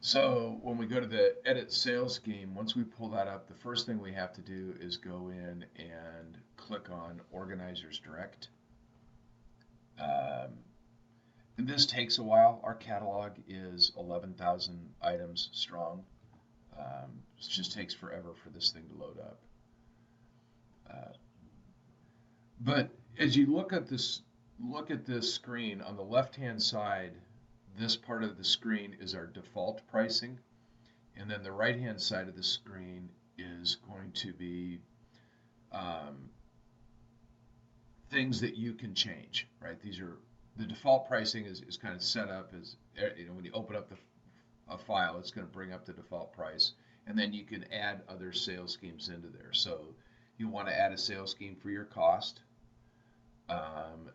So when we go to the edit sales scheme, once we pull that up, the first thing we have to do is go in and click on Organizers Direct. Um, and this takes a while. Our catalog is 11,000 items strong. It just takes forever for this thing to load up. Uh, but as you look at this screen on the left-hand side, this part of the screen is our default pricing. And then the right-hand side of the screen is going to be um, things that you can change, right? These are the default pricing is kind of set up as, when you open up a file, it's going to bring up the default price. And then you can add other sales schemes into there. So you want to add a sales scheme for your cost.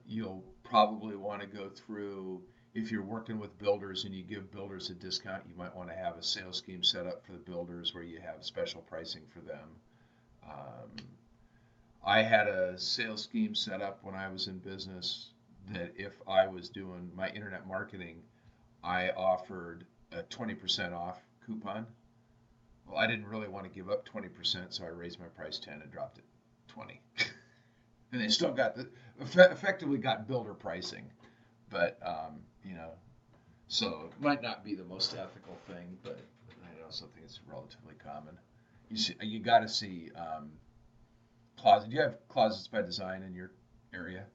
You'll probably want to go through, if you're working with builders and you give builders a discount, you might want to have a sales scheme set up for the builders where you have special pricing for them. Um, I had a sales scheme set up when I was in business that if I was doing my internet marketing, I offered a 20% off coupon. Well, I didn't really want to give up 20%, so I raised my price 10 and dropped it 20. And they still got effectively got builder pricing, but so it might not be the most ethical thing, but I also think it's relatively common. You got to see closet. Do you have closets by design in your area?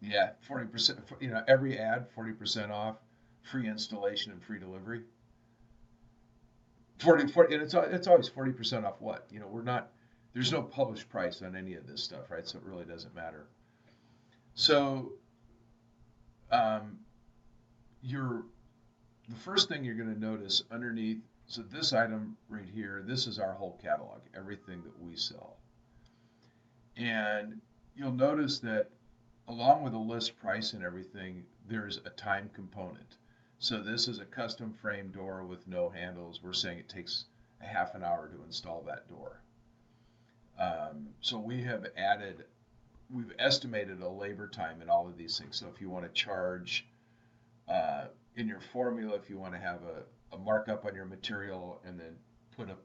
Yeah, 40%. Every ad 40% off, free installation and free delivery. 40, and it's always 40% off what? We're not. There's no published price on any of this stuff, right? So it really doesn't matter. So um, you're the first thing you're going to notice underneath. So this item right here, this is our whole catalog, everything that we sell, and you'll notice that along with the list price and everything, there's a time component. So this is a custom frame door with no handles. We're saying it takes a half an hour to install that door. So we've estimated a labor time in all of these things. So if you want to charge in your formula, if you want to have a markup on your material and then put a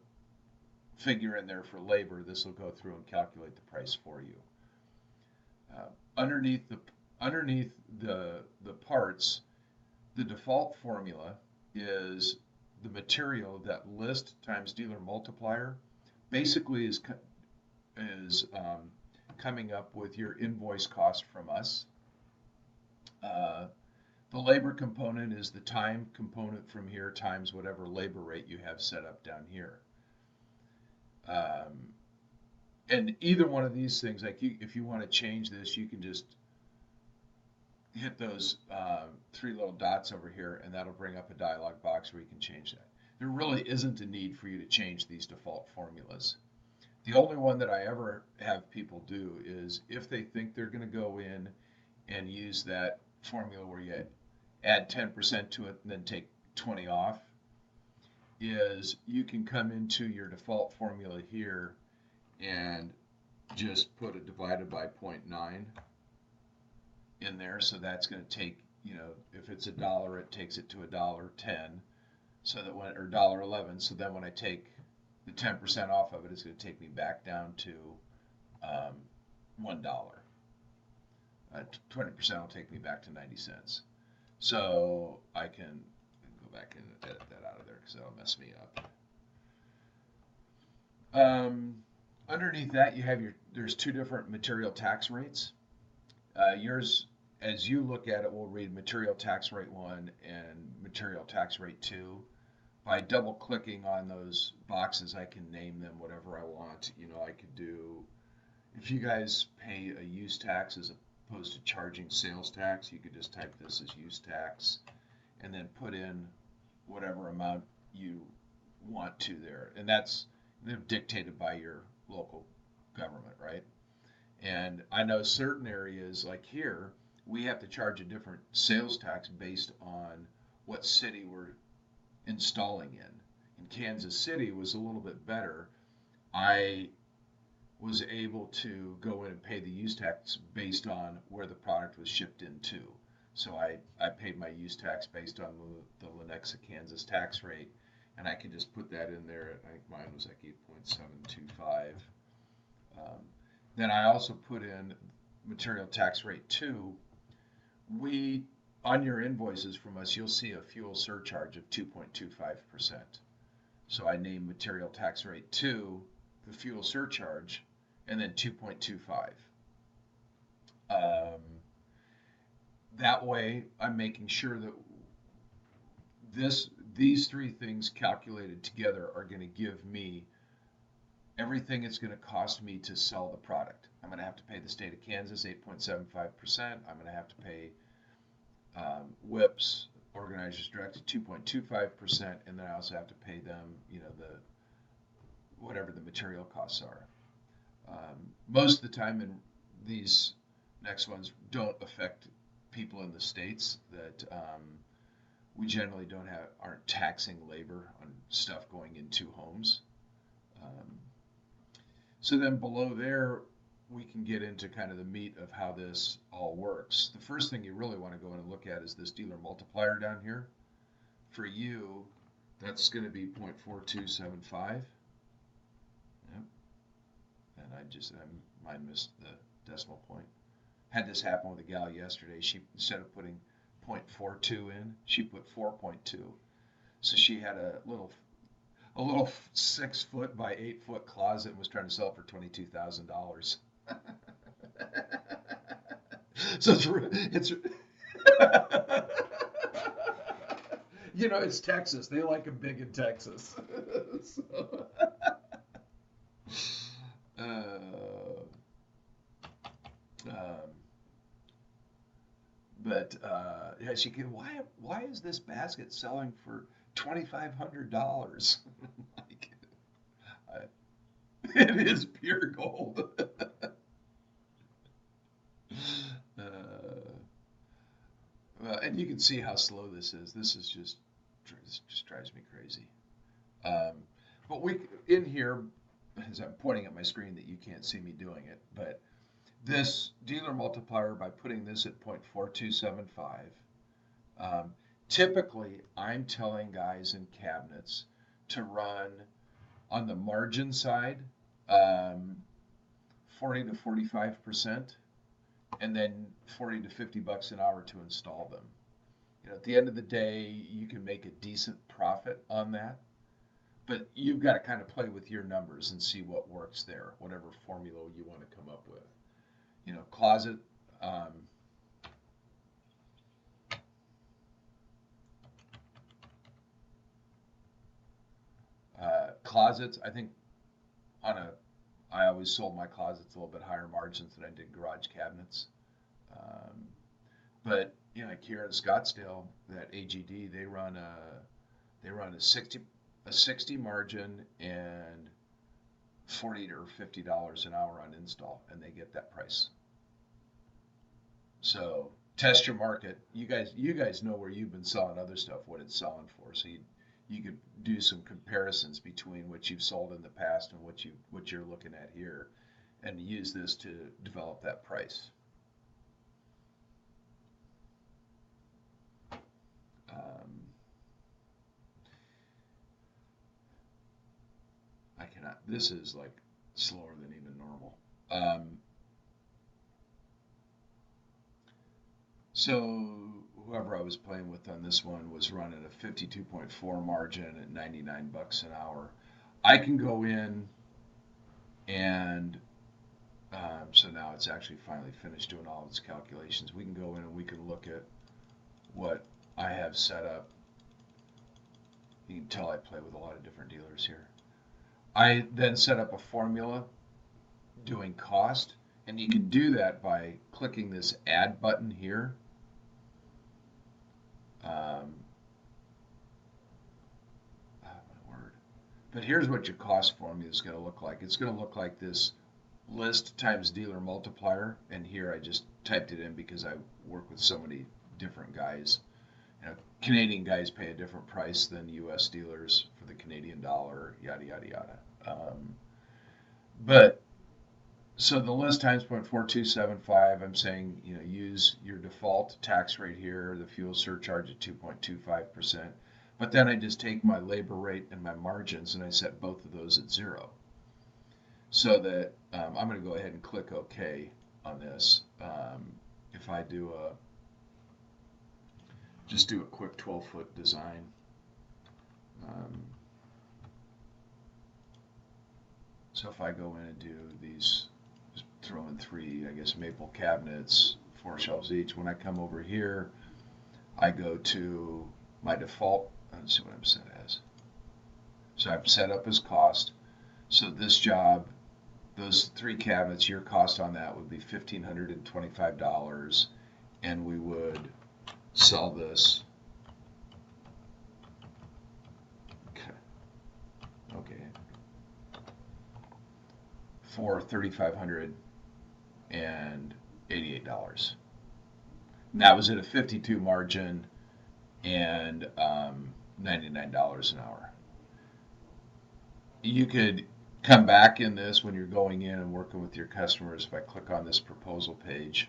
figure in there for labor, this will go through and calculate the price for you. Uh, underneath the underneath the parts, the default formula is the material that list times dealer multiplier basically is coming up with your invoice cost from us. Uh, the labor component is the time component from here times whatever labor rate you have set up down here. Um, and either one of these things, like if you want to change this, you can just hit those three little dots over here, and that'll bring up a dialog box where you can change that. There really isn't a need for you to change these default formulas. The only one that I ever have people do is if they think they're going to go in and use that formula where you add 10% to it and then take 20 off, is you can come into your default formula here and just put a divided by 0.9 in there. So that's going to take, if it's $1, it takes it to $1.10. So that when, or $1.11. So then when I take the 10% off of it, it's going to take me back down to $1. 20% will take me back to 90 cents. So I can go back and edit that out of there because that'll mess me up. Underneath that, you have there's two different material tax rates. Yours, as you look at it, will read material tax rate 1 and material tax rate 2. By double clicking on those boxes, I can name them whatever I want. I could do, if you guys pay a use tax as opposed to charging sales tax, you could just type this as use tax and then put in whatever amount you want to there. And that's dictated by your local government, right? And I know certain areas like here, we have to charge a different sales tax based on what city we're installing in. In Kansas City was a little bit better. I was able to go in and pay the use tax based on where the product was shipped into. So I paid my use tax based on the Lenexa, Kansas tax rate, and I can just put that in there. I think mine was like 8.725. Um, then I also put in material tax rate 2. We, on your invoices from us, you'll see a fuel surcharge of 2.25%. So I name material tax rate 2, the fuel surcharge, and then 2.25. Um, that way, I'm making sure that these three things calculated together are going to give me everything it's going to cost me to sell the product. I'm going to have to pay the state of Kansas 8.75%. I'm going to have to pay WIPs, organizers directed 2.25%, and then I also have to pay them, the whatever the material costs are. Most of the time, in these next ones don't affect people in the states that we generally aren't taxing labor on stuff going into homes. So then below there, we can get into kind of the meat of how this all works. The first thing you really want to go in and look at is this dealer multiplier down here. For you, that's going to be 0.4275. Yep. And mine missed the decimal point. Had this happen with a gal yesterday. She, instead of putting 0.42 in, she put 4.2. So she had a little 6-foot by 8-foot closet and was trying to sell it for $22,000. So it's it's Texas. They like them big in Texas. So, yeah, she can. Why is this basket selling for $2,500? Like, it is pure gold. And you can see how slow this is. This just drives me crazy. But in here, as I'm pointing at my screen that you can't see me doing it, but this dealer multiplier, by putting this at 0.4275, typically I'm telling guys in cabinets to run on the margin side 40 to 45%, and then 40 to 50 bucks an hour to install them. At the end of the day, you can make a decent profit on that, but you've got to kind of play with your numbers and see what works there, whatever formula you want to come up with. Closet. Closets, I think I always sold my closets a little bit higher margins than I did garage cabinets. But like here in Scottsdale, that AGD, they run a 60 margin and $40 or $50 an hour on install, and they get that price. So test your market. You guys know where you've been selling other stuff, what it's selling for. So you could do some comparisons between what you've sold in the past and what you're looking at here, and use this to develop that price. I cannot. This is like slower than even normal. So whoever I was playing with on this one was running a 52.4 margin at 99 bucks an hour. I can go in and so now it's actually finally finished doing all its calculations. We can go in and we can look at what I have set up. You can tell I play with a lot of different dealers here. I then set up a formula doing cost, and you can do that by clicking this add button here. My word. But here's what your cost formula is going to look like. It's going to look like this list times dealer multiplier, and here I just typed it in because I work with so many different guys. Canadian guys pay a different price than U.S. dealers for the Canadian dollar, yada yada yada. But So the list times 0.4275, I'm saying, use your default tax rate here, the fuel surcharge at 2.25%. But then I just take my labor rate and my margins and I set both of those at 0. So that I'm going to go ahead and click OK on this. If I just do a quick 12-foot design. So if I go in and do these, just throw in 3, I guess, maple cabinets, 4 shelves each. When I come over here, I go to my default. Let's see what I'm set as. So I'm set up as cost. So this job, those 3 cabinets, your cost on that would be $1,525, and we would sell this. Okay. For $3,588. And that was at a 52 margin and $99 an hour. You could come back in this when you're going in and working with your customers. If I click on this proposal page,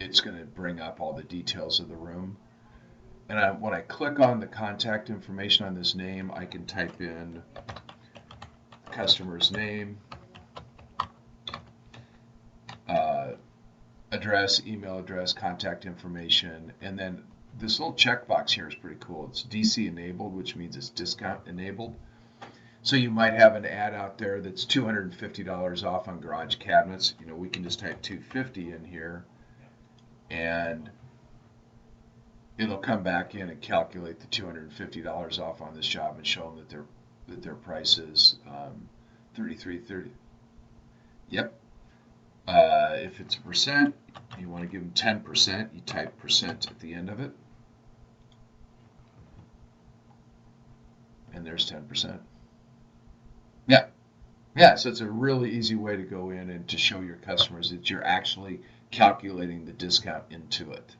it's going to bring up all the details of the room. And when I click on the contact information on this name, I can type in the customer's name, address, email address, contact information, and then this little checkbox here is pretty cool. It's DC enabled, which means it's discount enabled. So you might have an ad out there that's $250 off on garage cabinets. We can just type $250 in here, and it'll come back in and calculate the $250 off on this job and show them that their price is $33.30. Yep. If it's a percent, you want to give them 10%. You type percent at the end of it, and there's 10%. Yeah. So it's a really easy way to go in and to show your customers that you're actually calculating the discount into it.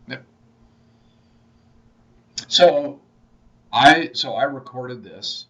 Yep. So I recorded this.